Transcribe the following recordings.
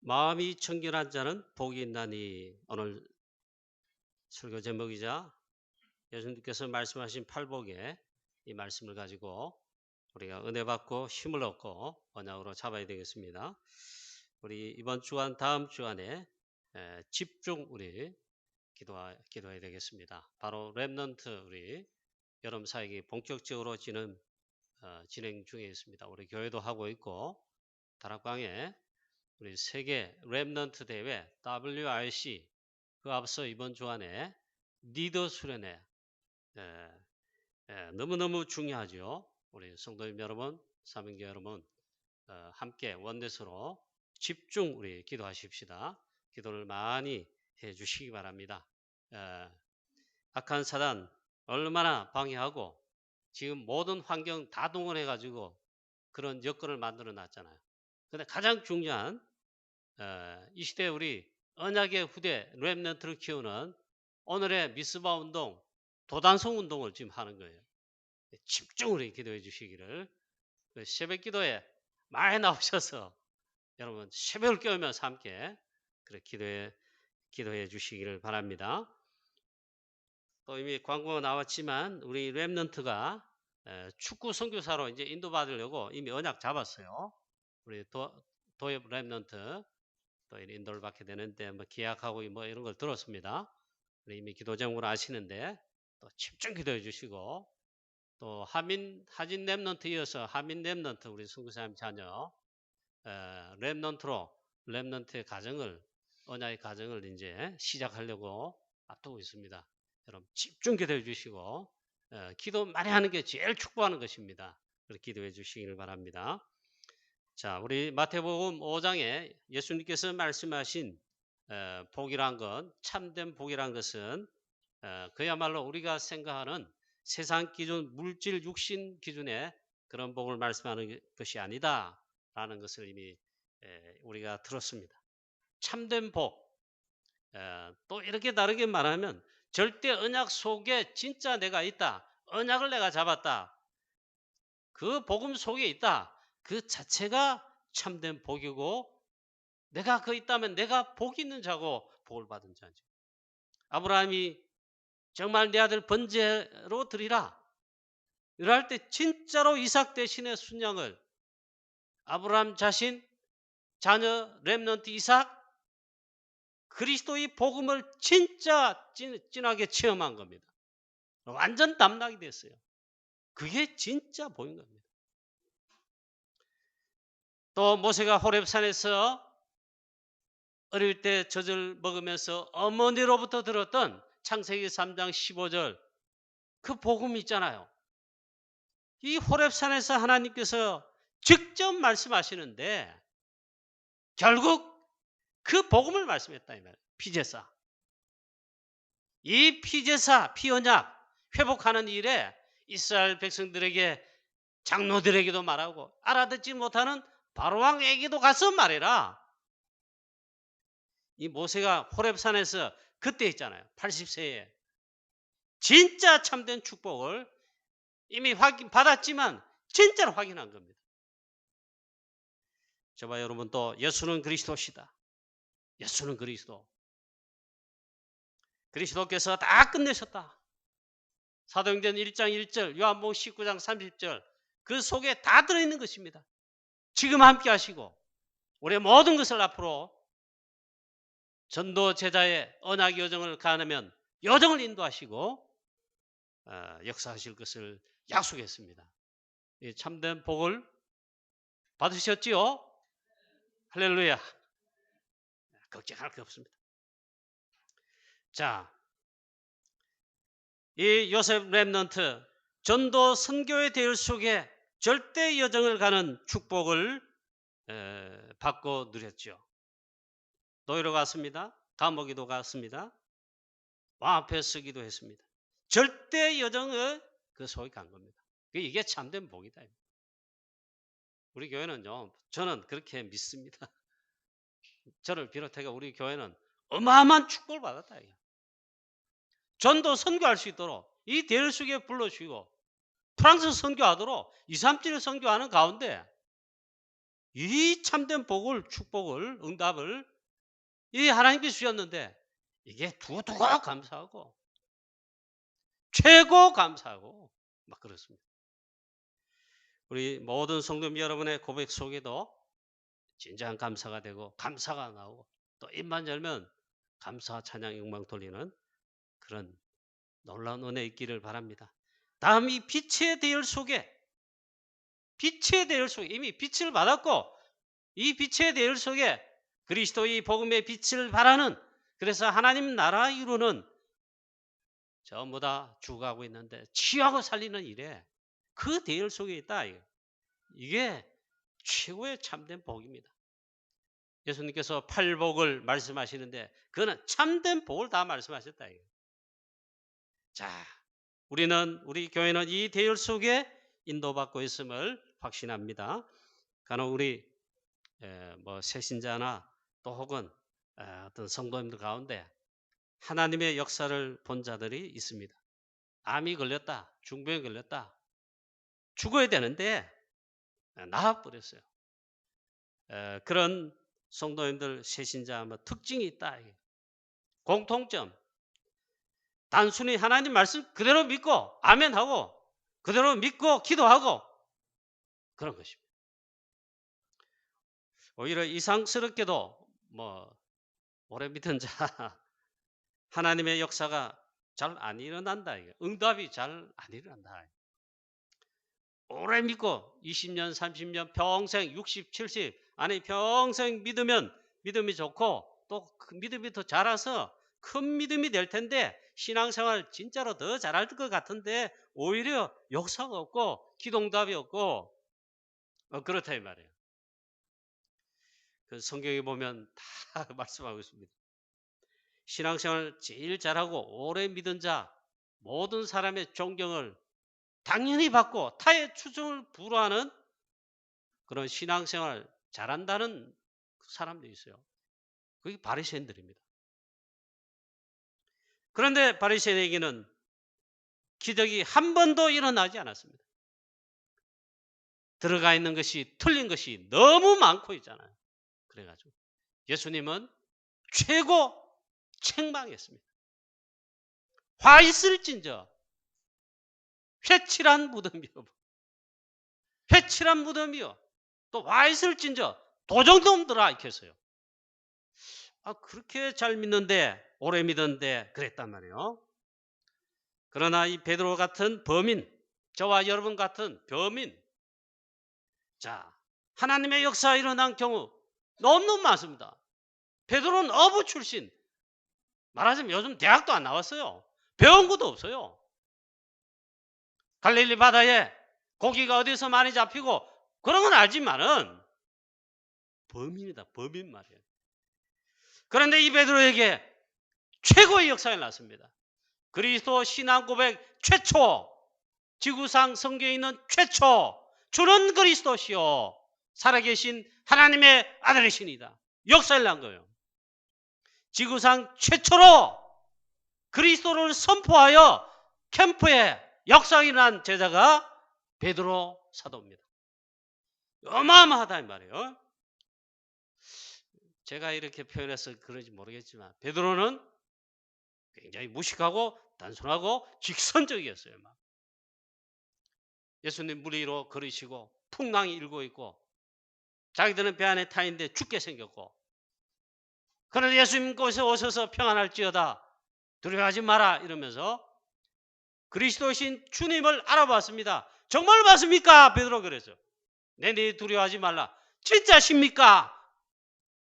마음이 청결한 자는 복이 있나니. 오늘 설교 제목이자 예수님께서 말씀하신 팔복의 이 말씀을 가지고 우리가 은혜 받고 힘을 얻고 언약으로 잡아야 되겠습니다. 우리 이번 주간 다음 주간에 집중 우리 기도해야 되겠습니다. 바로 렘넌트 우리 여름 사역이 본격적으로 진행 중에 있습니다. 우리 교회도 하고 있고 다락방에 우리 세계 렘넌트 대회 WRC 그 앞서 이번 주간에 리더 수련회 너무너무 중요하죠. 우리 성도님 여러분, 사명교 여러분 함께 원내스로 집중 우리 기도하십시다. 기도를 많이 해주시기 바랍니다. 악한 사단 얼마나 방해하고 지금 모든 환경 다 동원해가지고 그런 여건을 만들어 놨잖아요. 근데 가장 중요한 이 시대 우리 언약의 후대 렘넌트를 키우는 오늘의 미스바 운동, 도단성 운동을 지금 하는 거예요. 집중으로 기도해 주시기를. 새벽 기도에 많이 나오셔서 여러분 새벽을 깨우면서 함께 그래 기도해 주시기를 바랍니다. 또 이미 광고가 나왔지만 우리 렘넌트가 축구 선교사로 이제 인도받으려고 이미 언약 잡았어요. 우리 도엽 렘넌트 또 인도를 받게 되는데 뭐 계약하고 뭐 이런 걸 들었습니다. 이미 기도 제목으로 아시는데 또 집중 기도해 주시고 또 하진 렘넌트 이어서 하민 렘넌트 우리 선교사님 자녀 렘넌트의 가정을 언약의 가정을 이제 시작하려고 앞두고 있습니다. 여러분 집중 기도해 주시고 기도 많이 하는 게 제일 축복하는 것입니다. 그렇게 기도해 주시기를 바랍니다. 자, 우리 마태복음 5장에 예수님께서 말씀하신 복이란 것, 참된 복이란 것은 그야말로 우리가 생각하는 세상 기준, 물질, 육신 기준의 그런 복을 말씀하는 것이 아니다라는 것을 이미 우리가 들었습니다. 참된 복, 또 이렇게 다르게 말하면 절대 언약 속에 진짜 내가 있다. 언약을 내가 잡았다. 그 복음 속에 있다. 그 자체가 참된 복이고 내가 그 있다면 내가 복 있는 자고 복을 받은 자죠. 아브라함이 정말 내 아들 번제로 드리라. 이럴 때 진짜로 이삭 대신의 순양을 아브라함 자신 자녀 렘넌트 이삭 그리스도의 복음을 진짜 진하게 체험한 겁니다. 완전 담락이 됐어요. 그게 진짜 복인 겁니다. 또 모세가 호렙산에서 어릴 때 젖을 먹으면서 어머니로부터 들었던 창세기 3장 15절 그 복음 있잖아요. 이 호렙산에서 하나님께서 직접 말씀하시는데 결국 그 복음을 말씀했다 이 말이에요. 피제사. 이 피제사, 피언약 회복하는 일에 이스라엘 백성들에게 장로들에게도 말하고 알아듣지 못하는 바로왕에게도 가서 말해라. 이 모세가 호렙산에서 그때 있잖아요. 80세에 진짜 참된 축복을 이미 받았지만 진짜로 확인한 겁니다. 저와 여러분 또 예수는 그리스도시다. 예수는 그리스도. 그리스도께서 다 끝내셨다. 사도행전 1장 1절, 요한복음 19장 30절 그 속에 다 들어있는 것입니다. 지금 함께 하시고 우리의 모든 것을 앞으로 전도 제자의 언약 여정을 가하면 여정을 인도하시고 역사하실 것을 약속했습니다. 참된 복을 받으셨지요? 할렐루야. 걱정할 게 없습니다. 자, 이 요셉 렘넌트 전도 선교의 대열 속에 절대 여정을 가는 축복을 받고 누렸죠. 노예로 갔습니다. 감옥에도 갔습니다. 왕 앞에 서기도 했습니다. 절대 여정을 그 속에 간 겁니다. 이게 참된 복이다. 우리 교회는요, 저는 그렇게 믿습니다. 저를 비롯해서 우리 교회는 어마어마한 축복을 받았다. 전도 선교할 수 있도록 이 대열 속에 불러주시고 프랑스 선교하도록 2, 3일 선교하는 가운데 이 참된 복을, 축복을, 응답을 이 하나님께 주셨는데 이게 두고두고 감사하고 최고 감사하고 막 그렇습니다. 우리 모든 성도님 여러분의 고백 속에도 진정한 감사가 되고 감사가 나오고 또 입만 열면 감사 찬양 영광 돌리는 그런 놀라운 은혜 있기를 바랍니다. 다음 이 빛의 대열 속에 이미 빛을 받았고 이 빛의 대열 속에 그리스도의 복음의 빛을 발하는 그래서 하나님 나라 이루는 전부 다 죽어가고 있는데 치유하고 살리는 일에 그 대열 속에 있다. 이게 최고의 참된 복입니다. 예수님께서 팔복을 말씀하시는데 그거는 참된 복을 다 말씀하셨다. 자, 우리 교회는 이 대열 속에 인도받고 있음을 확신합니다. 간혹 우리 새신자나 또 혹은 어떤 성도님들 가운데 하나님의 역사를 본 자들이 있습니다. 암이 걸렸다, 중병이 걸렸다, 죽어야 되는데 나아버렸어요. 그런 성도님들 새신자 특징이 있다. 공통점. 단순히 하나님 말씀 그대로 믿고 아멘하고 그대로 믿고 기도하고 그런 것입니다. 오히려 이상스럽게도 오래 믿은 자 하나님의 역사가 잘 안 일어난다. 응답이 잘 안 일어난다. 오래 믿고 20년, 30년, 평생 60, 70 아니 평생 믿으면 믿음이 좋고 또 그 믿음이 더 자라서 큰 믿음이 될 텐데 신앙생활 진짜로 더 잘할 것 같은데 오히려 역사가 없고 기도응답이 없고 그렇다 이 말이에요. 그 성경에 보면 다 말씀하고 있습니다. 신앙생활 제일 잘하고 오래 믿은 자 모든 사람의 존경을 당연히 받고 타의 추종을 불허하는 그런 신앙생활 잘한다는 사람도 있어요. 그게 바리새인들입니다. 그런데 바리새인에게는 기적이 한 번도 일어나지 않았습니다. 들어가 있는 것이 틀린 것이 너무 많고 있잖아요. 그래가지고 예수님은 최고 책망했습니다. 화 있을진저 회칠한 무덤이요. 또 와 있을진저 도적놈들아 이렇게 했어요. 그렇게 잘 믿는데 오래 믿었는데 그랬단 말이에요. 그러나 이 베드로 같은 범인, 저와 여러분 같은 범인, 자 하나님의 역사 일어난 경우 너무 많습니다. 베드로는 어부 출신, 말하자면 요즘 대학도 안 나왔어요. 배운 것도 없어요. 갈릴리 바다에 고기가 어디서 많이 잡히고 그런 건 알지만은 범인이다. 범인 말이에요. 그런데 이 베드로에게 최고의 역사가 났습니다. 그리스도 신앙 고백 최초, 지구상 성경에 있는 최초, 주는 그리스도시요 살아계신 하나님의 아들이시니다. 역사를 난 거예요. 지구상 최초로 그리스도를 선포하여 캠프에 역사가 난 제자가 베드로 사도입니다. 어마어마하다 이 말이에요. 제가 이렇게 표현해서 그런지 모르겠지만 베드로는 굉장히 무식하고 단순하고 직선적이었어요. 예수님 물 위로 걸으시고 풍랑이 일고 있고 자기들은 배 안에 타 있는데 죽게 생겼고 그런데 예수님 곳에 오셔서 평안할지어다 두려워하지 마라 이러면서 그리스도신 주님을 알아봤습니다. 정말 맞습니까? 베드로 그랬어요. 네 두려워하지 말라. 진짜십니까?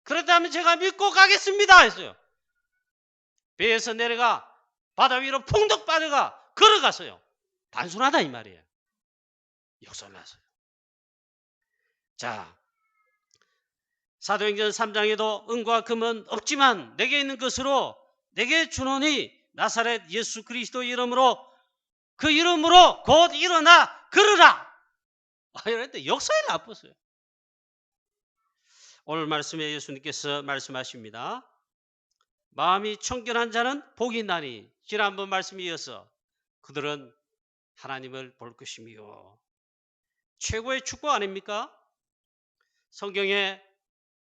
그렇다면 제가 믿고 가겠습니다 했어요. 배에서 내려가 바다 위로 풍덩 빠져가 걸어갔어요. 단순하다 이 말이에요. 역사를 났어요. 자, 사도행전 3장에도 은과 금은 없지만 내게 있는 것으로 내게 주노니 나사렛 예수 그리스도 이름으로 그 이름으로 곧 일어나 걸으라. 이랬는데 역사에 나빴어요. 오늘 말씀에 예수님께서 말씀하십니다. 마음이 청결한 자는 복이 있나니 지난번 말씀에 이어서 그들은 하나님을 볼 것이며 최고의 축복 아닙니까? 성경의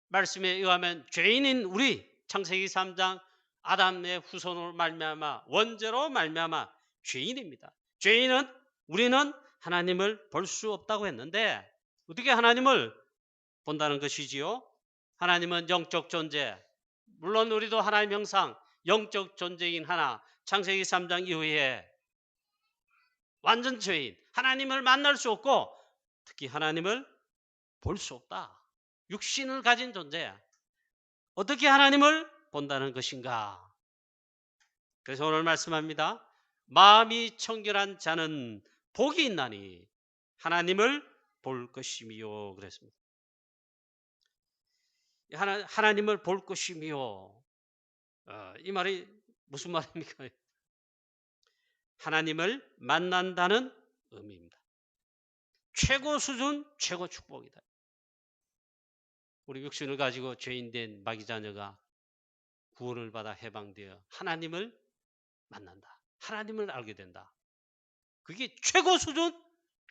말씀에 의하면 죄인인 우리 창세기 3장 아담의 후손으로 말미암아 원죄로 말미암아 죄인입니다. 죄인은 우리는 하나님을 볼 수 없다고 했는데 어떻게 하나님을 본다는 것이지요? 하나님은 영적 존재, 물론 우리도 하나님 형상 영적 존재인 하나 창세기 3장 이후에 완전 죄인, 하나님을 만날 수 없고 특히 하나님을 볼 수 없다. 육신을 가진 존재. 어떻게 하나님을 본다는 것인가? 그래서 오늘 말씀합니다. 마음이 청결한 자는 복이 있나니 하나님을 볼 것이미요. 그랬습니다. 하나님을 볼 것이미요. 이 말이 무슨 말입니까? 하나님을 만난다는 의미입니다. 최고 수준, 최고 축복이다. 우리 육신을 가지고 죄인된 마귀 자녀가 구원을 받아 해방되어 하나님을 만난다. 하나님을 알게 된다. 그게 최고 수준,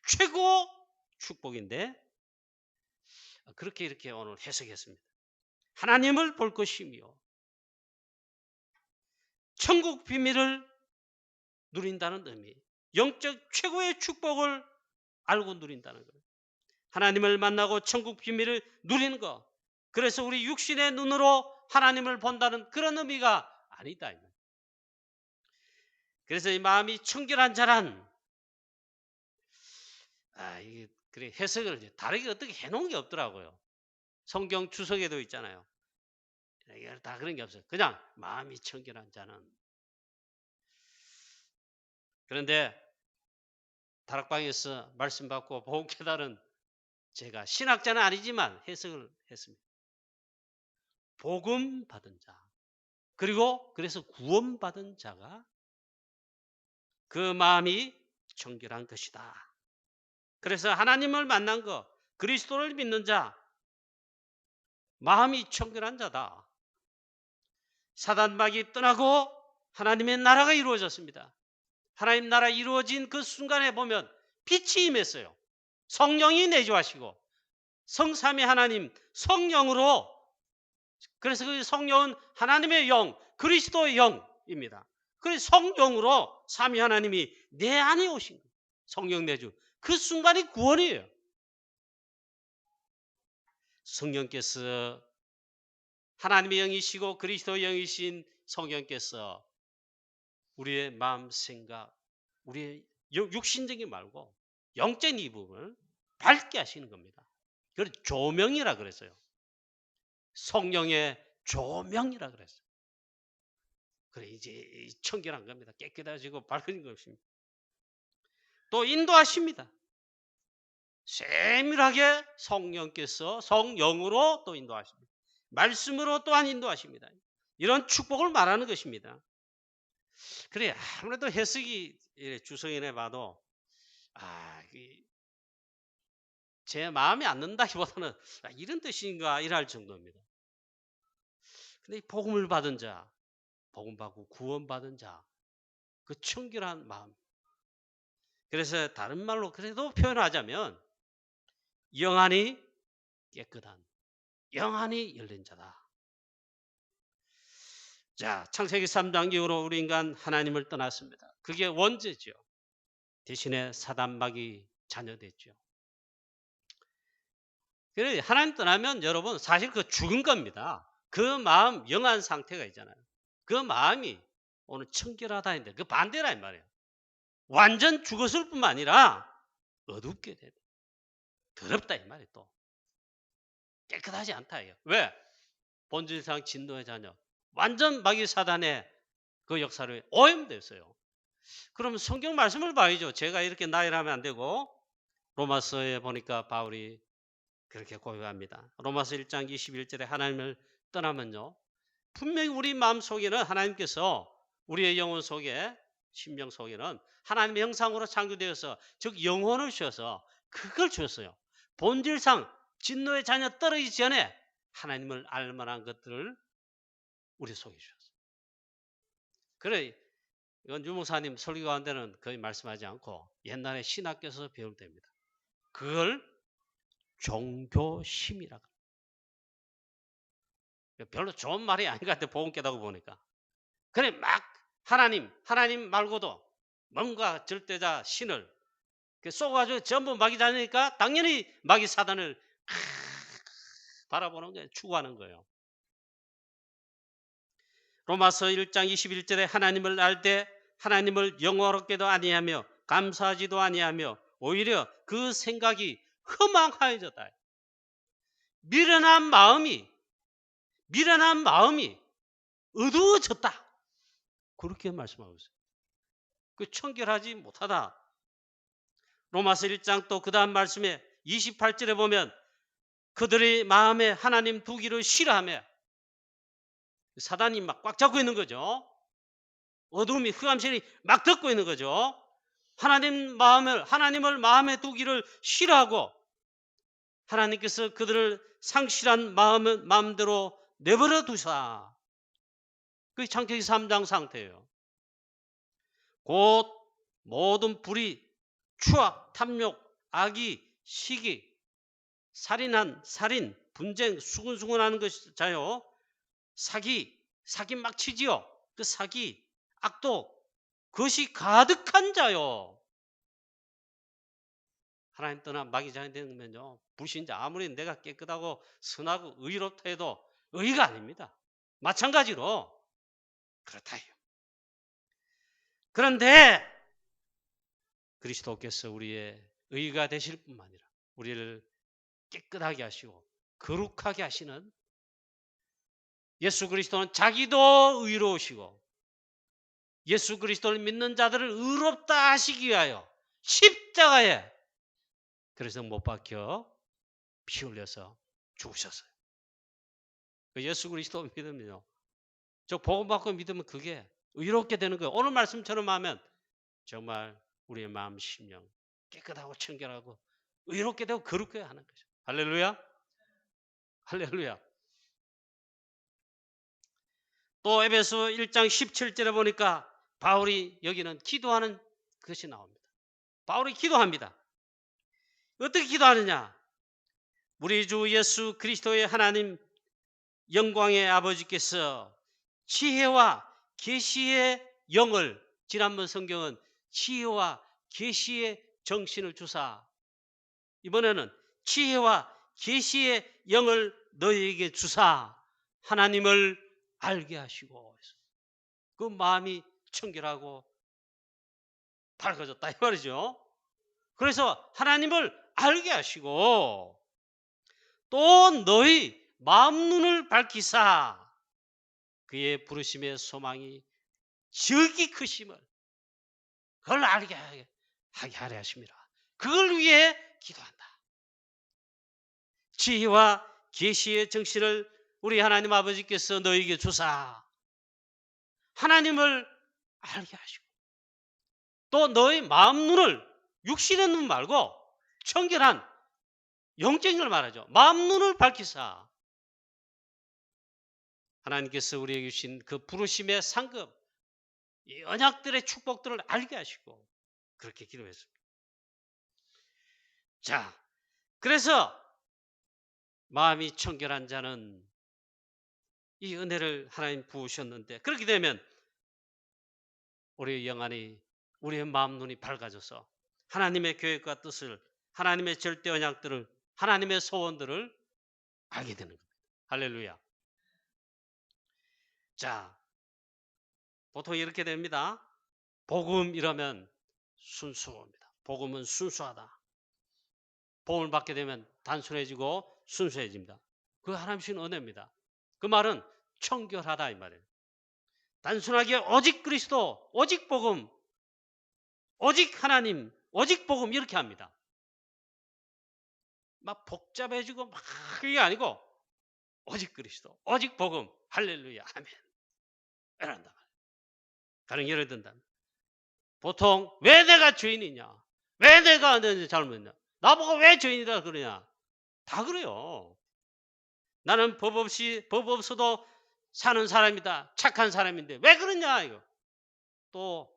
최고 축복인데 그렇게 이렇게 오늘 해석했습니다. 하나님을 볼 것이며 천국 비밀을 누린다는 의미, 영적 최고의 축복을 알고 누린다는 거예요. 하나님을 만나고 천국 비밀을 누리는 것. 그래서 우리 육신의 눈으로 하나님을 본다는 그런 의미가 아니다. 그래서 이 마음이 청결한 자란 이게 그래 해석을 다르게 어떻게 해놓은 게 없더라고요. 성경 주석에도 있잖아요. 이게 다 그런 게 없어요. 그냥 마음이 청결한 자는. 그런데 다락방에서 말씀 받고 복음 깨달은 제가 신학자는 아니지만 해석을 했습니다. 복음 받은 자. 그리고 그래서 구원 받은 자가 그 마음이 청결한 것이다. 그래서 하나님을 만난 것, 그리스도를 믿는 자, 마음이 청결한 자다. 사단마귀 떠나고 하나님의 나라가 이루어졌습니다. 하나님 나라 이루어진 그 순간에 보면 빛이 임했어요. 성령이 내주하시고 성삼위 하나님 성령으로, 그래서 그 성령은 하나님의 영, 그리스도의 영입니다. 그래서 성령으로 삼위 하나님이 내 안에 오신 거예요. 성령 내주. 그 순간이 구원이에요. 성령께서 하나님의 영이시고 그리스도의 영이신 성령께서 우리의 마음 생각, 우리의 육신적인 말고 영적인 이 부분을 밝게 하시는 겁니다. 그걸 조명이라 그랬어요. 성령의 조명이라 그랬어요. 그래 이제 청결한 겁니다. 깨끗해지고 밝은 것입니다. 또 인도하십니다. 세밀하게 성령께서 성령으로 또 인도하십니다. 말씀으로 또한 인도하십니다. 이런 축복을 말하는 것입니다. 그래 아무래도 해석이 주석인에 봐도 제 마음에 안 든다기보다는 이런 뜻인가 이럴 정도입니다. 근데 복음을 받은 자, 복음 받고 구원 받은 자, 그 청결한 마음. 그래서 다른 말로 그래도 표현하자면 영안이 깨끗한, 영안이 열린 자다. 자, 창세기 3장 이후로 우리 인간 하나님을 떠났습니다. 그게 원죄죠. 대신에 사단마귀 자녀됐죠. 그래 하나님 떠나면 여러분 사실 그 죽은 겁니다. 그 마음 영한 상태가 있잖아요. 그 마음이 오늘 청결하다 했는데 그 반대라 이 말이에요. 완전 죽었을 뿐만 아니라 어둡게 돼. 더럽다 이 말이에요. 또 깨끗하지 않다 이게. 왜? 본질상 진노의 자녀. 완전 마귀 사단의 그 역사를 오염됐어요. 그러면 성경 말씀을 봐야죠. 제가 이렇게 나열하면 안 되고 로마서에 보니까 바울이 그렇게 고백합니다. 로마서 1장 21절에 하나님을 떠나면요. 분명히 우리 마음 속에는 하나님께서 우리의 영혼 속에 심령 속에는 하나님의 형상으로 창조되어서 즉 영혼을 주셔서 그걸 주셨어요. 본질상 진노의 자녀 떨어지기 전에 하나님을 알 만한 것들을 우리 속에 주셨어요. 그래 이건 유목사님 설교 가운데는 거의 말씀하지 않고 옛날에 신학교에서 배울 때입니다. 그걸 종교심이라고. 별로 좋은 말이 아닌 것 같아, 복음 깨닫고 보니까. 그래, 막 하나님 말고도 뭔가 절대자 신을 쏘가지고 전부 마귀 다니니까 당연히 마귀 사단을 바라보는 거예요. 추구하는 거예요. 로마서 1장 21절에 하나님을 알 때 하나님을 영화롭게도 아니하며 감사하지도 아니하며 오히려 그 생각이 허망하여졌다. 미련한 마음이 어두워졌다. 그렇게 말씀하고 있어요. 그 청결하지 못하다. 로마서 1장 또 그 다음 말씀에 28절에 보면 그들의 마음에 하나님 두기를 싫어하며 사단이 막 꽉 잡고 있는 거죠. 어둠이 흑암신이 막 덮고 있는 거죠. 하나님을 마음에 두기를 싫어하고 하나님께서 그들을 상실한 마음대로 내버려 두사. 그게 창세기 3장 상태예요. 곧 모든 불의, 추악, 탐욕, 악의, 시기, 살인, 분쟁, 수근수근하는 것자요. 사기 막 치지요. 그 사기, 악독, 그것이 가득한 자요. 하나님 떠나 마귀 자녀 되면요, 불신자 아무리 내가 깨끗하고 선하고 의롭다 해도 의가 아닙니다. 마찬가지로 그렇다요. 그런데 그리스도께서 우리의 의가 되실 뿐만 아니라 우리를 깨끗하게 하시고 거룩하게 하시는 예수 그리스도는 자기도 의로우시고 예수 그리스도를 믿는 자들을 의롭다 하시기 위하여 십자가에 그래서 못 박혀 피 흘려서 죽으셨어요. 예수 그리스도 믿으면요, 저 복음 받고 믿으면 그게 의롭게 되는 거예요. 오늘 말씀처럼 하면 정말 우리의 마음 심령 깨끗하고 청결하고 의롭게 되고 거룩하게 하는 거죠. 할렐루야. 할렐루야. 또 에베소 1장 17절에 보니까 바울이 여기는 기도하는 것이 나옵니다. 바울이 기도합니다. 어떻게 기도하느냐? 우리 주 예수 그리스도의 하나님 영광의 아버지께서 지혜와 계시의 영을, 지난번 성경은 지혜와 계시의 정신을 주사, 이번에는 지혜와 계시의 영을 너희에게 주사 하나님을 알게 하시고, 그 마음이 청결하고 밝아졌다 이 말이죠. 그래서 하나님을 알게 하시고 또 너희 마음 눈을 밝히사 그의 부르심의 소망이 저기 크심을 그걸 알게 하게 하려 하십니다. 그걸 위해 기도한다. 지혜와 계시의 정신을 우리 하나님 아버지께서 너희에게 주사 하나님을 알게 하시고 또 너희 마음 눈을, 육신의 눈 말고 청결한 영적인 걸 말하죠. 마음 눈을 밝히사 하나님께서 우리에게 주신 그 부르심의 상급, 이 언약들의 축복들을 알게 하시고 그렇게 기도했습니다. 자, 그래서 마음이 청결한 자는 이 은혜를 하나님 부으셨는데 그렇게 되면 우리의 영안이, 우리의 마음 눈이 밝아져서 하나님의 계획과 뜻을, 하나님의 절대 언약들을, 하나님의 소원들을 알게 되는 겁니다. 할렐루야. 자, 보통 이렇게 됩니다. 복음 이러면 순수합니다. 복음은 순수하다. 복음을 받게 되면 단순해지고 순수해집니다. 그 하나님 주신 은혜입니다. 그 말은 청결하다 이 말이에요. 단순하게 오직 그리스도, 오직 복음, 오직 하나님, 오직 복음 이렇게 합니다. 막 복잡해지고 막 그게 아니고 오직 그리스도, 오직 복음, 할렐루야, 아멘 이런다. 가령 예를 든다면 보통 왜 내가 죄인이냐, 왜 내가 잘못했냐, 나보고 왜 죄인이라 그러냐, 다 그래요. 나는 법 없어도 사는 사람이다, 착한 사람인데 왜 그러냐 이거. 또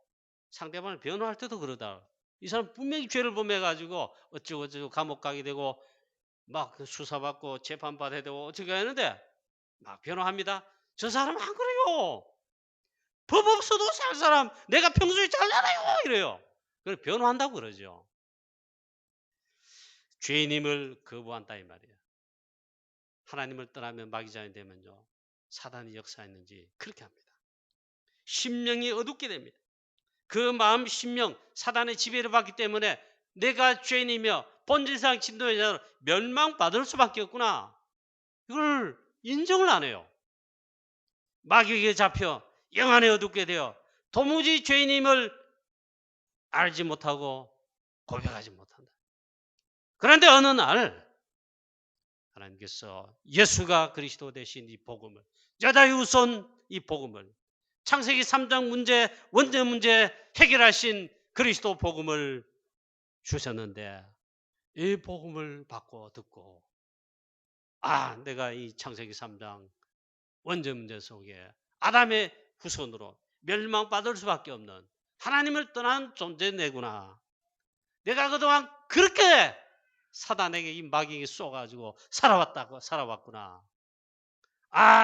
상대방을 변호할 때도 그러다. 이 사람 분명히 죄를 범해가지고 어쩌고 감옥 가게 되고 막 수사받고 재판받아야 되고 어떻게 하는데 막 변호합니다. 저 사람 안 그래요. 법 없어도 살 사람 내가 평소에 잘 알아요 이래요. 그걸 변호한다고 그러죠. 죄인임을 거부한다 이 말이에요. 하나님을 떠나면 마귀자녀 되면요. 사단이 역사했는지 그렇게 합니다. 심령이 어둡게 됩니다. 그 마음 심령 사단의 지배를 받기 때문에 내가 죄인이며 본질상 진노의 자로 멸망받을 수밖에 없구나. 이걸 인정을 안 해요. 마귀에게 잡혀 영안에 어둡게 되어 도무지 죄인임을 알지 못하고 고백하지 못한다. 그런데 어느 날 하나님께서 예수가 그리스도 되신 이 복음을 여자유손 이 복음을 창세기 3장 문제 원죄 문제 해결하신 그리스도 복음을 주셨는데 이 복음을 받고 듣고 내가 이 창세기 3장 원죄 문제 속에 아담의 후손으로 멸망받을 수밖에 없는 하나님을 떠난 존재 내구나. 내가 그동안 그렇게 사단에게 이 마귀에게 쏘가지고 살아왔구나.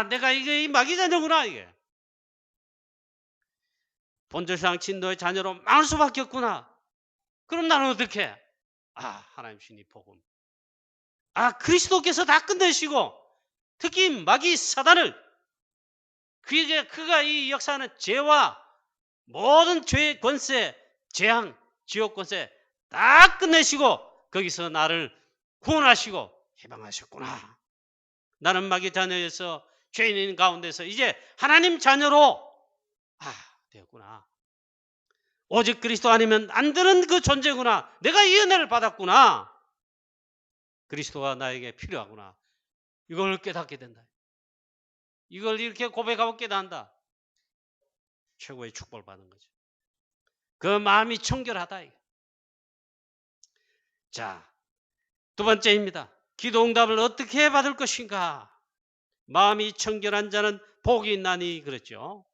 내가 이게 이 마귀 자녀구나 이게. 본질상 진노의 자녀로 망할 수밖에 없구나. 그럼 나는 어떻게? 하나님 주신 이 복음. 그리스도께서 다 끝내시고 특히 마귀 사단을 그가 이 역사하는 죄와 모든 죄의 권세, 재앙, 지옥 권세 다 끝내시고 거기서 나를 구원하시고 해방하셨구나. 나는 마귀 자녀에서 죄인인 가운데서 이제 하나님 자녀로 되었구나. 오직 그리스도 아니면 안 되는 그 존재구나. 내가 이 은혜를 받았구나. 그리스도가 나에게 필요하구나. 이걸 깨닫게 된다. 이걸 이렇게 고백하고 깨닫는다. 최고의 축복을 받는 거죠. 그 마음이 청결하다. 자, 두 번째입니다. 기도 응답을 어떻게 받을 것인가? 마음이 청결한 자는 복이 있나니 그랬죠.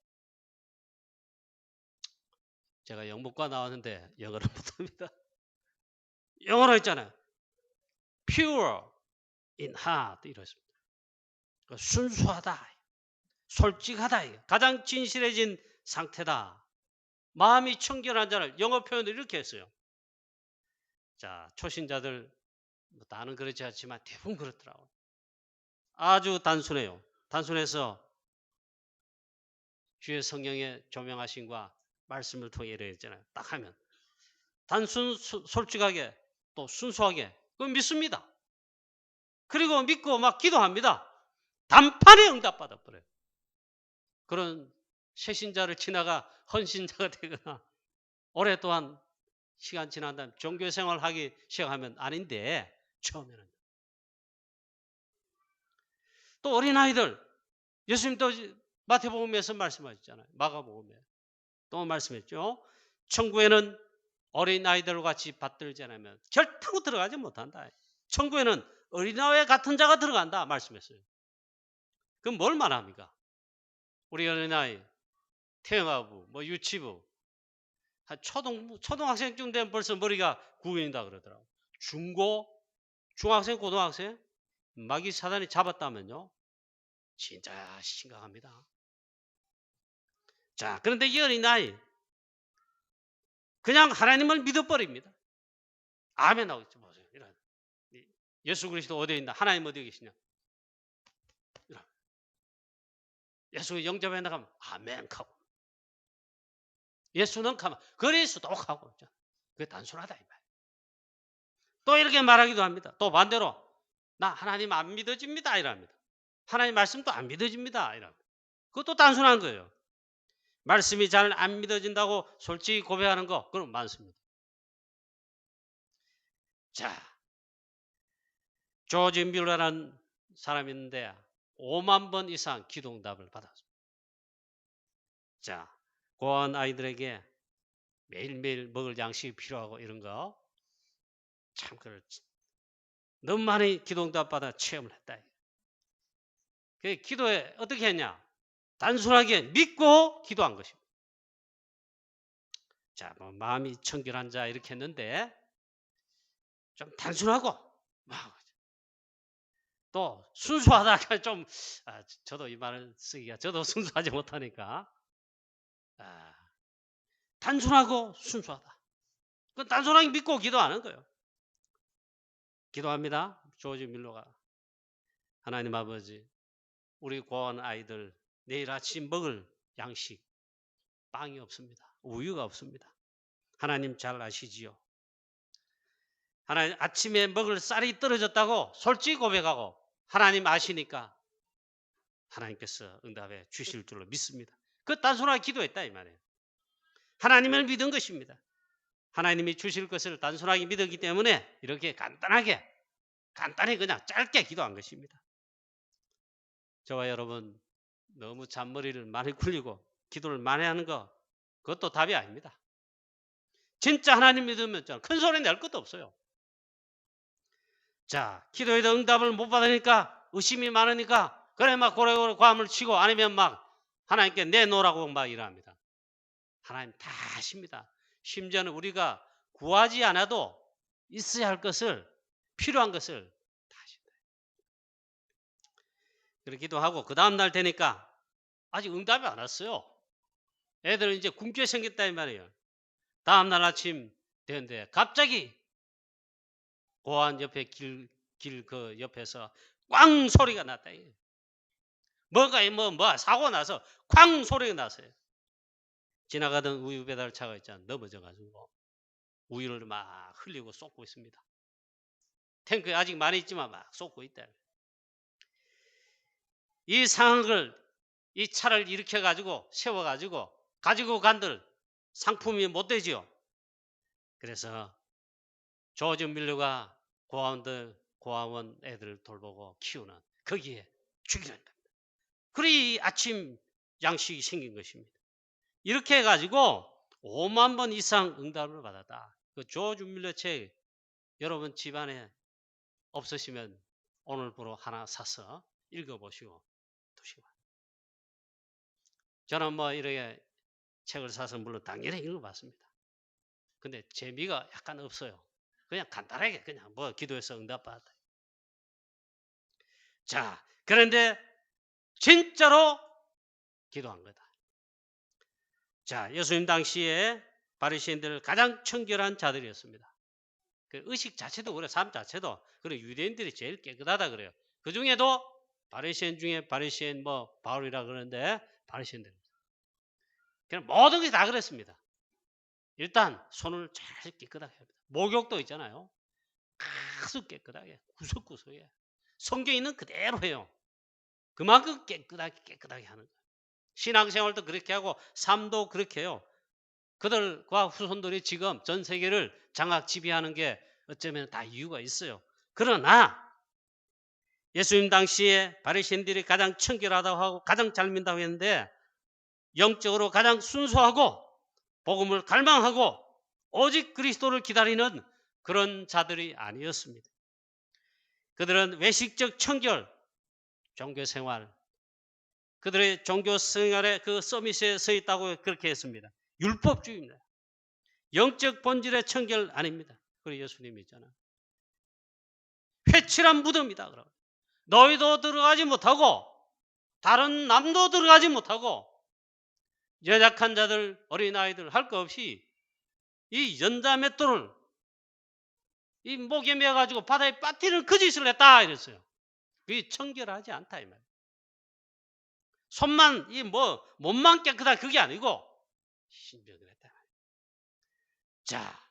제가 영문과 나왔는데 영어를 못합니다. 영어로 했잖아요. pure in heart 이렇습니다. 순수하다. 솔직하다. 가장 진실해진 상태다. 마음이 청결한 자를 영어 표현을 이렇게 했어요. 자, 초신자들 다는 그렇지 않지만 대부분 그렇더라고요. 아주 단순해요. 단순해서 주의 성령의 조명하심과 말씀을 통해 이랬잖아요. 딱 하면 솔직하게 또 순수하게 그건 믿습니다. 그리고 믿고 막 기도합니다. 단판에 응답받아 버려요. 그런 새신자를 지나가 헌신자가 되거나 오랫동안 시간 지난 다음에 종교생활 하기 시작하면 아닌데 처음에는 또 어린아이들 예수님 또 마태복음에서 말씀하셨잖아요. 마가복음에 또 말씀했죠. 천국에는 어린아이들과 같이 받들지 않으면 결코 들어가지 못한다. 천국에는 어린아이 같은 자가 들어간다 말씀했어요. 그럼 뭘 말합니까? 우리 어린아이 태영아부 유치부 초등학생쯤 되면 벌써 머리가 구겨진다 그러더라고요. 중학생, 고등학생 마귀 사단이 잡았다면요. 진짜 심각합니다. 자, 그런데 이 어린아이 그냥 하나님을 믿어버립니다. 아멘 하고 있죠. 보세요. 이런. 예수 그리스도 어디에 있나? 하나님 어디에 계시냐? 이런. 예수 영접해 나가면 아멘 하고. 예수는 가만 그리스도 하고. 그게 단순하다 이 말. 또 이렇게 말하기도 합니다. 또 반대로 나 하나님 안 믿어집니다 이랍니다. 하나님 말씀도 안 믿어집니다 이랍니다. 그것도 단순한 거예요. 말씀이 잘 안 믿어진다고 솔직히 고백하는 거 그럼 많습니다. 자, 조지 뮬러라는 사람이 있는데 5만 번 이상 기도응답을 받았습니다. 자, 고아원 아이들에게 매일매일 먹을 양식이 필요하고 이런 거 참 너무 많이 기도응답 받아 체험을 했다. 그 기도에 어떻게 했냐? 단순하게 믿고 기도한 것입니다. 자, 마음이 청결한 자 이렇게 했는데 좀 단순하고 또 순수하다가 좀 저도 이 말을 쓰기가 저도 순수하지 못하니까 단순하고 순수하다. 그 단순하게 믿고 기도하는 거예요. 기도합니다. 조지 밀러가 하나님 아버지 우리 고아원 아이들 내일 아침 먹을 양식 빵이 없습니다. 우유가 없습니다. 하나님 잘 아시지요. 하나님 아침에 먹을 쌀이 떨어졌다고 솔직히 고백하고 하나님 아시니까 하나님께서 응답해 주실 줄로 믿습니다. 그 단순하게 기도했다 이 말이에요. 하나님을 믿은 것입니다. 하나님이 주실 것을 단순하게 믿었기 때문에 이렇게 간단히 그냥 짧게 기도한 것입니다. 저와 여러분 너무 잔머리를 많이 굴리고 기도를 많이 하는 거 그것도 답이 아닙니다. 진짜 하나님 믿으면 큰 소리 낼 것도 없어요. 자, 기도에도 응답을 못 받으니까 의심이 많으니까 그래 막 고래고래 고함을 치고 아니면 막 하나님께 내놓으라고 막 이러합니다. 하나님 다 아십니다. 심지어는 우리가 구하지 않아도 있어야 할 것을 필요한 것을 다 아신다. 그렇게 기도하고 그 다음 날 되니까 아직 응답이 안 왔어요. 애들은 이제 굶게 생겼다 이 말이에요. 다음 날 아침 되는데 갑자기 고안 옆에 길 그 옆에서 꽝 소리가 났다. 뭐가 사고 나서 쾅 소리가 났어요. 지나가던 우유 배달차가 있잖아 넘어져가지고 우유를 막 흘리고 쏟고 있습니다. 탱크에 아직 많이 있지만 막 쏟고 있다. 이 상황을 이 차를 일으켜가지고 세워가지고 가지고 간들 상품이 못 되지요. 그래서 조지 밀러가 고아원 애들을 돌보고 키우는 거기에 죽이는 겁니다. 그래 아침 양식이 생긴 것입니다. 이렇게 해가지고 5만 번 이상 응답을 받았다. 그 조지 밀러 책 여러분 집안에 없으시면 오늘부로 하나 사서 읽어보시고 두시고. 저는 뭐 이렇게 책을 사서 물론 당연히 읽어봤습니다. 근데 재미가 약간 없어요. 그냥 간단하게 그냥 뭐 기도해서 응답받았다. 자, 그런데 진짜로 기도한 거다. 자, 예수님 당시에 바리새인들 가장 청결한 자들이었습니다. 그 의식 자체도 그래, 삶 자체도 그래, 유대인들이 제일 깨끗하다 그래요. 그 중에도 바리새인 중에 바리새인 뭐 바울이라 그러는데 바리새인들 그냥 모든 게 다 그랬습니다. 일단 손을 잘 깨끗하게 합니다. 목욕도 있잖아요. 아주 깨끗하게 구석구석에 성경에 있는 그대로 해요. 그만큼 깨끗하게 하는 거예요. 신앙생활도 그렇게 하고 삶도 그렇게 해요. 그들과 후손들이 지금 전 세계를 장악 지배하는 게 어쩌면 다 이유가 있어요. 그러나 예수님 당시에 바리새인들이 가장 청결하다고 하고 가장 잘 믿는다고 했는데 영적으로 가장 순수하고 복음을 갈망하고 오직 그리스도를 기다리는 그런 자들이 아니었습니다. 그들은 외식적 청결, 종교생활, 그들의 종교생활의 그 서밋에 서 있다고 그렇게 했습니다. 율법주의입니다. 영적 본질의 청결 아닙니다. 그리고 예수님이 있잖아. 회칠한 무덤이다. 그러고 너희도 들어가지 못하고 다른 남도 들어가지 못하고 연약한 자들, 어린아이들 할 것 없이 이 연자맷돌을 이 목에 매가지고 바다에 빠뜨리는 그 짓을 했다 이랬어요. 그게 청결하지 않다 이 말이에요. 손만 몸만 깨끗하다 그게 아니고 신병을 했다. 자,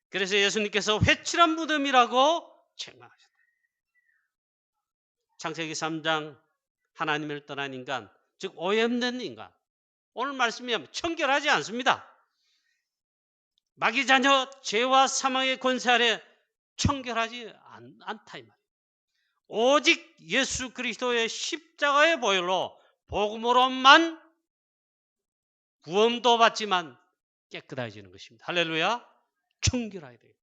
그래서 예수님께서 회칠한 무덤이라고 책망하셨다. 창세기 3장 하나님을 떠난 인간, 즉 오염된 인간. 오늘 말씀이 청결하지 않습니다. 마귀 자녀 죄와 사망의 권세 아래 청결하지 않다 이 말이에요. 오직 예수 그리스도의 십자가의 보혈로 복음으로만 구원도 받지만 깨끗해지는 것입니다. 할렐루야. 청결해야 돼요.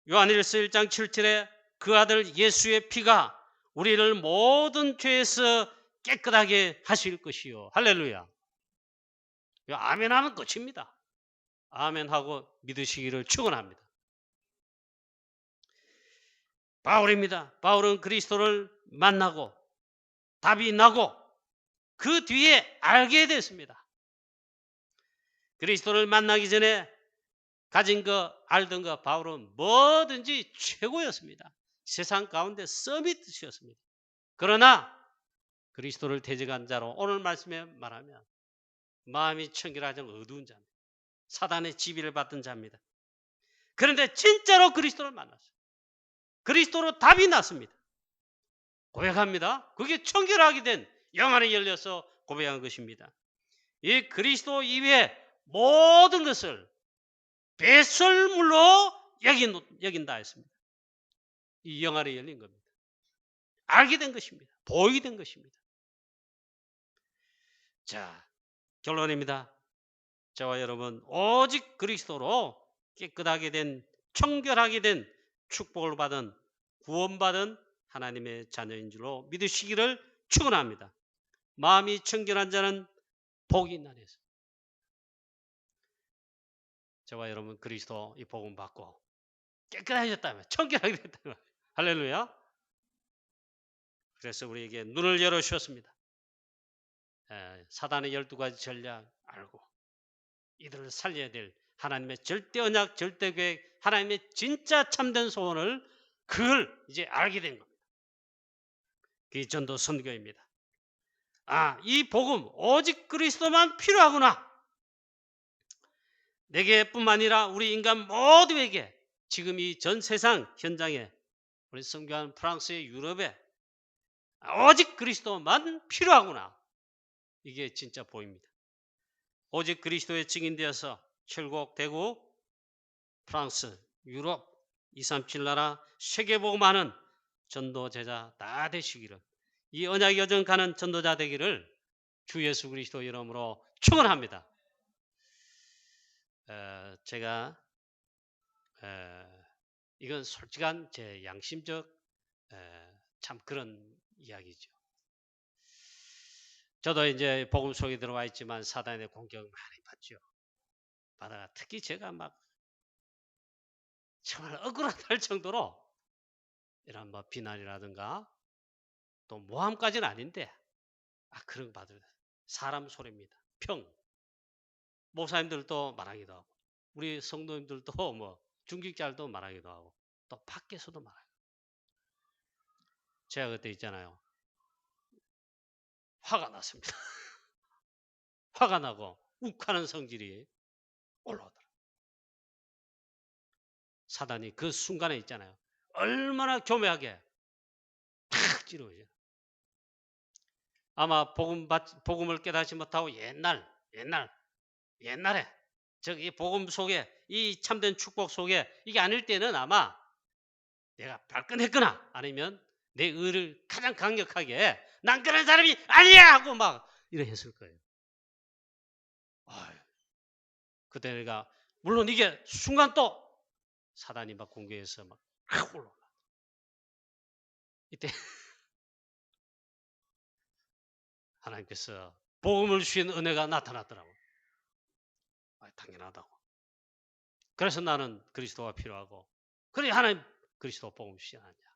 요한일서 1장 7절에 그 아들 예수의 피가 우리를 모든 죄에서 깨끗하게 하실 것이요. 할렐루야. 아멘 하면 끝입니다. 아멘 하고 믿으시기를 축원합니다. 바울입니다. 바울은 그리스도를 만나고 답이 나고 그 뒤에 알게 됐습니다. 그리스도를 만나기 전에 가진 거 알던 거 바울은 뭐든지 최고였습니다. 세상 가운데 서밋이었습니다. 그러나 그리스도를 대적한 자로 오늘 말씀에 말하면 마음이 청결하지 않은 어두운 자입니다. 사단의 지배를 받던 자입니다. 그런데 진짜로 그리스도를 만났어요. 그리스도로 답이 났습니다. 고백합니다. 그게 청결하게 된 영안이 열려서 고백한 것입니다. 이 그리스도 이외에 모든 것을 배설물로 여긴다 했습니다. 이 영안이 열린 겁니다. 알게 된 것입니다. 보이게 된 것입니다. 자, 결론입니다. 저와 여러분 오직 그리스도로 깨끗하게 된 청결하게 된 축복을 받은 구원받은 하나님의 자녀인 줄로 믿으시기를 축원합니다. 마음이 청결한 자는 복이 있나니 했습니다. 저와 여러분 그리스도 이 복음 받고 깨끗해졌다면 청결하게 됐다면 할렐루야. 그래서 우리에게 눈을 열어주셨습니다. 사단의 12가지 전략 알고 이들을 살려야 될 하나님의 절대 언약 절대 계획 하나님의 진짜 참된 소원을 그걸 이제 알게 된 겁니다. 그게 전도 선교입니다. 이 복음 오직 그리스도만 필요하구나. 내게뿐만 아니라 우리 인간 모두에게 지금 이 전 세상 현장에 우리 선교한 프랑스의 유럽에 오직 그리스도만 필요하구나. 이게 진짜 보입니다. 오직 그리스도의 증인되어서 철곡, 대구, 프랑스, 유럽 237 나라 세계복음하는 전도 제자 다 되시기를 이 언약 여정 가는 전도자 되기를 주 예수 그리스도 이름으로 축원합니다. 제가 이건 솔직한 제 양심적 참 그런 이야기죠. 저도 이제 복음 속에 들어와 있지만 사단의 공격을 많이 받죠. 받아가 특히 제가 막 정말 억울할 정도로 이런 뭐 비난이라든가 또 모함까지는 아닌데 그런 거 받을 사람 소리입니다. 목사님들도 말하기도 하고 우리 성도님들도 뭐 중직자들도 말하기도 하고 또 밖에서도 말하고 제가 그때 있잖아요. 화가 났습니다. 화가 나고 욱하는 성질이 올라오더라고요. 사단이 그 순간에 있잖아요. 얼마나 교묘하게 탁 찌르죠. 아마 복음을 깨닫지 못하고 옛날에 저기 복음 속에 이 참된 축복 속에 이게 아닐 때는 아마 내가 발끈했거나 아니면 내 의를 가장 강력하게 난 그런 사람이 아니야 하고 막 이래 했을 거예요. 그때 내가 물론 이게 순간 또 사단이 막 공격해서 막 올라가. 이때 하나님께서 복음을 주신 은혜가 나타났더라고. 당연하다고. 그래서 나는 그리스도가 필요하고 그래 하나님 그리스도 복음 주시지 않냐.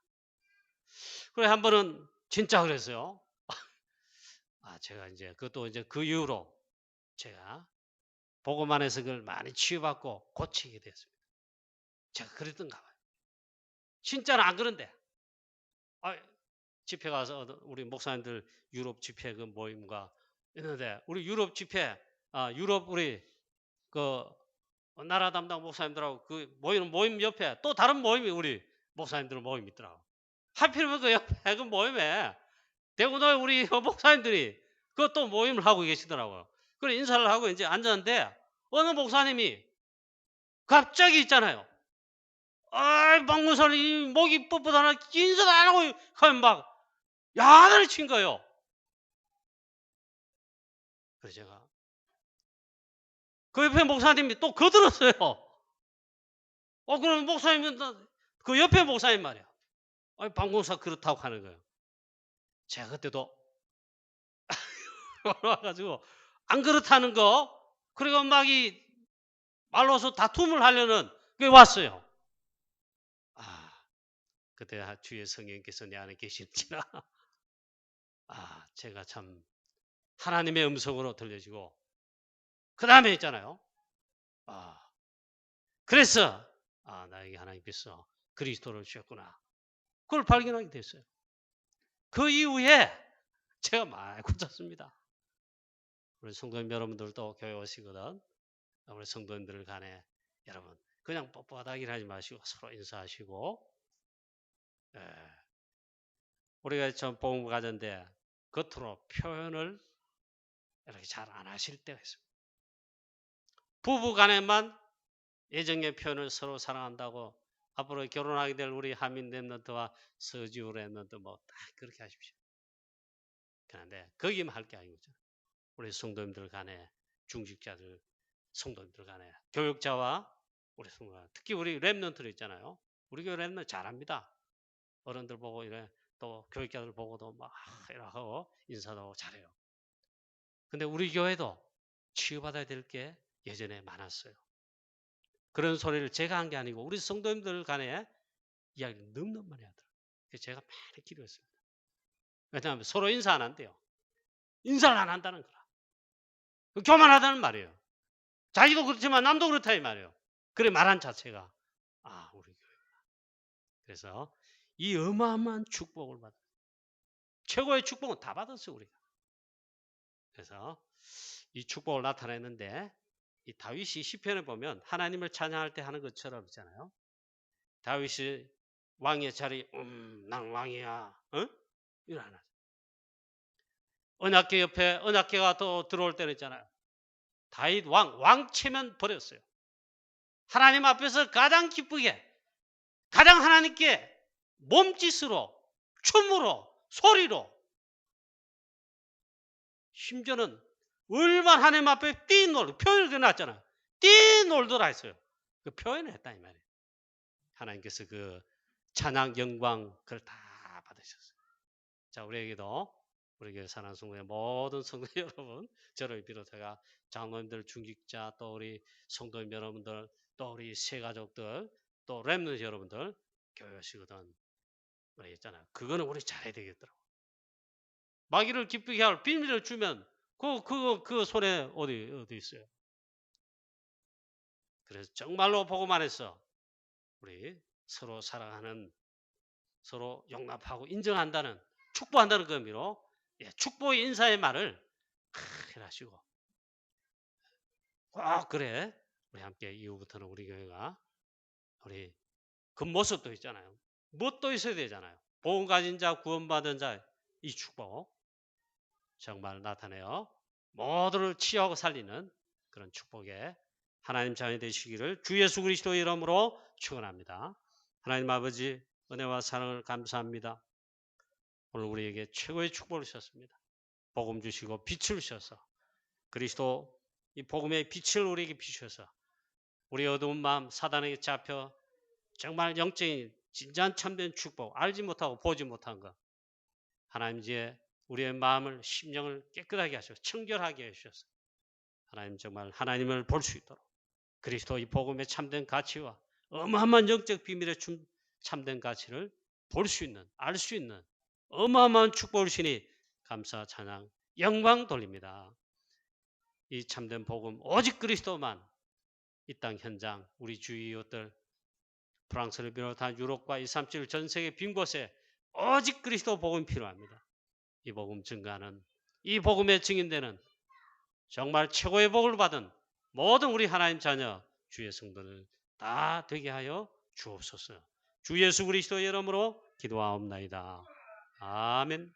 그래 한 번은 진짜 그랬어요. 제가 이제 그것도 이제 그 이후로 제가 복음 안에서 그걸 많이 치유받고 고치게 됐습니다. 제가 그랬던가 봐요. 진짜는 안 그런데 집회 가서 우리 목사님들 유럽 집회 그 모임과 있는데 우리 유럽 집회 유럽 우리 그 나라 담당 목사님들하고 그 모임 옆에 또 다른 모임이 우리 목사님들 모임 있더라고. 하필이면 그 옆에 그 모임에 대구노회 우리 목사님들이 그또 모임을 하고 계시더라고요. 그래 인사를 하고 이제 앉았는데 어느 목사님이 갑자기 있잖아요. 박문선이 목이 뻣뻣하나 인사도 안 하고 하면 막 야단을 친 거예요. 그래서 제가 그 옆에 목사님이 또 거들었어요. 그럼 목사님은 그 옆에 목사님 말이야. 박문사 그렇다고 하는 거예요. 제가 그때도 와가지고 안 그렇다는 거 그리고 막 이 말로서 다툼을 하려는 게 왔어요. 그때 주의 성령께서 내 안에 계신지라 제가 참 하나님의 음성으로 들려지고 그 다음에 있잖아요. 그래서 나에게 하나님께서 그리스도를 주셨구나. 그걸 발견하게 됐어요. 그 이후에 제가 많이 고쳤습니다. 우리 성도님 여러분들도 교회 오시거든. 우리 성도님들 간에 여러분 그냥 뻣뻣하긴 하지 마시고 서로 인사하시고 우리가 좀 복음 가졌는데 겉으로 표현을 이렇게 잘 안 하실 때가 있습니다. 부부 간에만 애정의 표현을 서로 사랑한다고 앞으로 결혼하게 될 우리 하민 랩런트와 서지우 랩런트 뭐 딱 그렇게 하십시오. 그런데 거기만 할 게 아니죠. 우리 성도님들 간에 중직자들 성도님들 간에 교육자와 우리 성도 특히 우리 랩런트들 있잖아요. 우리 교회 랩런트 잘합니다. 어른들 보고 이래 또 교육자들 보고도 막 이렇게 하고 인사도 하고 잘해요. 근데 우리 교회도 치유받아야 될 게 예전에 많았어요. 그런 소리를 제가 한 게 아니고 우리 성도님들 간에 이야기를 너무 많이 하더라고요. 그래서 제가 많이 기도했습니다. 왜냐하면 서로 인사 안 한대요. 인사를 안 한다는 거라. 교만하다는 말이에요. 자기도 그렇지만 남도 그렇다 이 말이에요. 그래 말한 자체가 우리 교회구나. 그래서 이 어마어마한 축복을 받아요. 최고의 축복은 다 받았어요 우리가. 그래서 이 축복을 나타내는데 이 다윗이 시편에 보면 하나님을 찬양할 때 하는 것처럼 있잖아요. 다윗이 왕의 자리, 난 왕이야. 이걸 하나. 언약궤 옆에 언약궤가 또 들어올 때는 있잖아요. 다윗 왕체면 버렸어요. 하나님 앞에서 가장 기쁘게, 가장 하나님께 몸짓으로, 춤으로, 소리로, 심지어는 얼마나 하나님 앞에 뛰놀, 표현을 해놨잖아요. 뛰놀더라 했어요. 그 표현을 했다 이 말이에요. 하나님께서 그 찬양, 영광 그걸 다 받으셨어요. 자, 우리에게도 우리 교회 사랑하는 성도의 모든 성도 여러분, 저를 비롯해가 장로님들, 중직자, 또 우리 성도님 여러분들, 또 우리 새가족들, 또 렘넌트 여러분들 교회 오시거든. 우리 있잖아요. 그거는 우리 잘해야 되겠더라고. 마귀를 기쁘게 할 비밀을 주면 그 손에 어디 있어요. 그래서 정말로 복음만 해서 우리 서로 사랑하는, 서로 용납하고 인정한다는, 축복한다는 그 의미로 축복의 인사의 말을 하시고 그래 우리 함께 이후부터는 우리 교회가 우리 그 모습도 있잖아요. 무엇도 있어야 되잖아요. 복음 가진 자, 구원받은 자 이 축복 정말 나타내어 모두를 치유하고 살리는 그런 축복에 하나님 자녀 되시기를 주 예수 그리스도의 이름으로 축원합니다. 하나님 아버지 은혜와 사랑을 감사합니다. 오늘 우리에게 최고의 축복을 주셨습니다. 복음 주시고 빛을 주셔서 그리스도 이 복음의 빛을 우리에게 비추셔서 우리 어두운 마음 사단에게 잡혀 정말 영적인 진짠 참된 축복 알지 못하고 보지 못한 것 하나님 이제 우리의 마음을 심령을 깨끗하게 하셔 청결하게 해주셔서 하나님 정말 하나님을 볼 수 있도록 그리스도 이 복음의 참된 가치와 어마어마한 영적 비밀의 참된 가치를 볼 수 있는 알 수 있는 어마어마한 축복을 주시니 감사 찬양 영광 돌립니다. 이 참된 복음 오직 그리스도만 이 땅 현장 우리 주위 이웃들 프랑스를 비롯한 유럽과 237 전 세계 빈 곳에 오직 그리스도 복음이 필요합니다. 이 복음 증가하는 이 복음에 증인되는 정말 최고의 복을 받은 모든 우리 하나님 자녀 주의 성도들 다 되게 하여 주옵소서. 주 예수 그리스도의 이름으로 기도하옵나이다. 아멘.